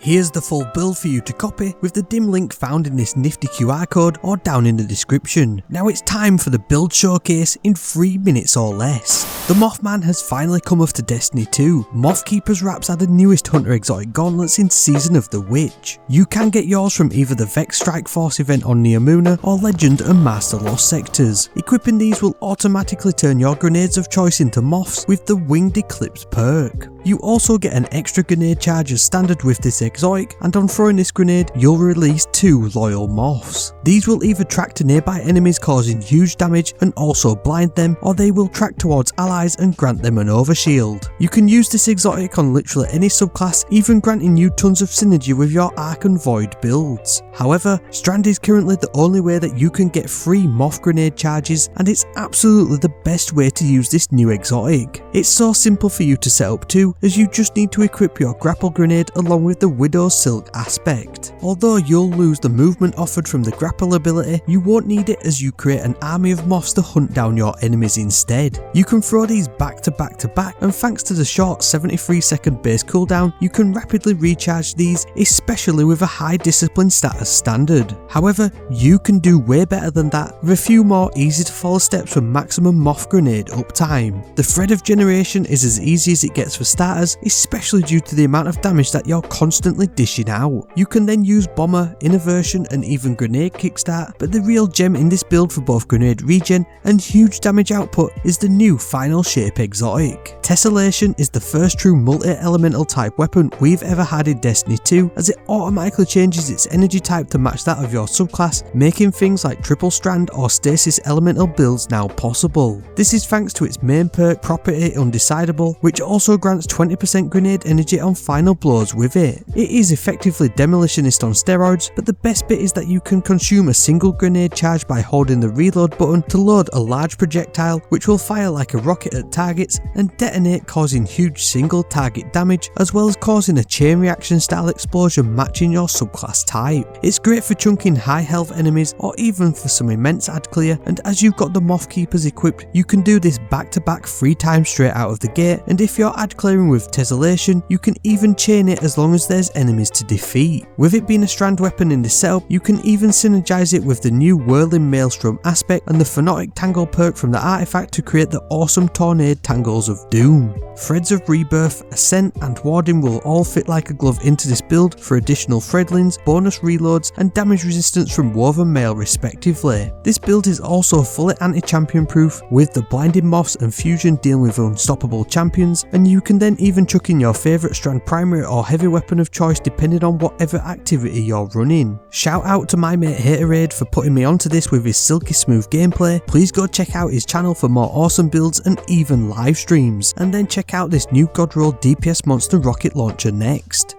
Here's the full build for you to copy with the dim link found in this nifty QR code or down in the description. Now it's time for the build showcase in 3 minutes or less. The MOTHMAN has finally come off to Destiny 2. Mothkeepers wraps are the newest Hunter Exotic Gauntlets in Season of the Witch. You can get yours from either the Vex Strike Force event on Neomuna or Legend and Master Lost sectors. Equipping these will automatically turn your grenades of choice into moths with the Winged Eclipse perk. You also get an extra grenade charge as standard with this exotic, and on throwing this grenade you'll release 2 loyal moths. These will either track to nearby enemies causing huge damage and also blind them, or they will track towards allies and grant them an overshield. You can use this exotic on literally any subclass, even granting you tons of synergy with your Arc and Void builds. However, Strand is currently the only way that you can get free moth grenade charges, and it's absolutely the best way to use this new exotic. It's so simple for you to set up too, as you just need to equip your Grapple grenade along with the Widow's Silk aspect. Although you'll lose the movement offered from the Grapple ability, you won't need it as you create an army of moths to hunt down your enemies instead. You can throw these back to back to back, and thanks to the short 73-second base cooldown, you can rapidly recharge these, especially with a high discipline stat as standard. However, you can do way better than that with a few more easy to follow steps for maximum moth grenade uptime. The thread of generation is as easy as it gets for starters, especially due to the amount of damage that you're constantly dishing out. You can then use bomber, innerversion and even grenade kickstart, but the real gem in this build for both grenade regen and huge damage output is the new final shape exotic. Tessellation is the first true multi-elemental type weapon we've ever had in Destiny 2, as it automatically changes its energy type to match that of your subclass, making things like triple strand or stasis elemental builds now possible. This is thanks to its main perk property Undecidable, which also grants 20% grenade energy on final blows with it. It is effectively demolitionist on steroids, but the best bit is that you can consume a single grenade charge by holding the reload button to load a large projectile, which will fire like a rocket at targets and detonate, causing huge single target damage, as well as causing a chain reaction style explosion matching your subclass type. It's great for chunking high health enemies or even for some immense ad clear, and as you've got the Mothkeepers equipped, you can do this back to back 3 times straight out of the gate, and if you're ad clearing with Tessellation, you can even chain it as long as there's enemies to defeat. With it being a strand weapon in the setup, you can even synergize it with the new Whirling Maelstrom aspect and the Phonotic Tangle perk from the artifact to create the awesome Tornado Tangles of Doom. Threads of Rebirth, Ascent and Warding will all fit like a glove into this build for additional threadlings, bonus reloads and damage resistance from Woven Mail respectively. This build is also fully anti-champion proof, with the Blinding Moths and Fusion dealing with unstoppable champions, and you can then even chuck in your favourite strand primary or heavy weapon of choice depending on whatever activity you're running. Shout out to my mate Haterade for putting me onto this with his silky smooth gameplay. Please go check out his channel for more awesome builds and even live streams, and then check out this new God Roll DPS monster rocket launcher next.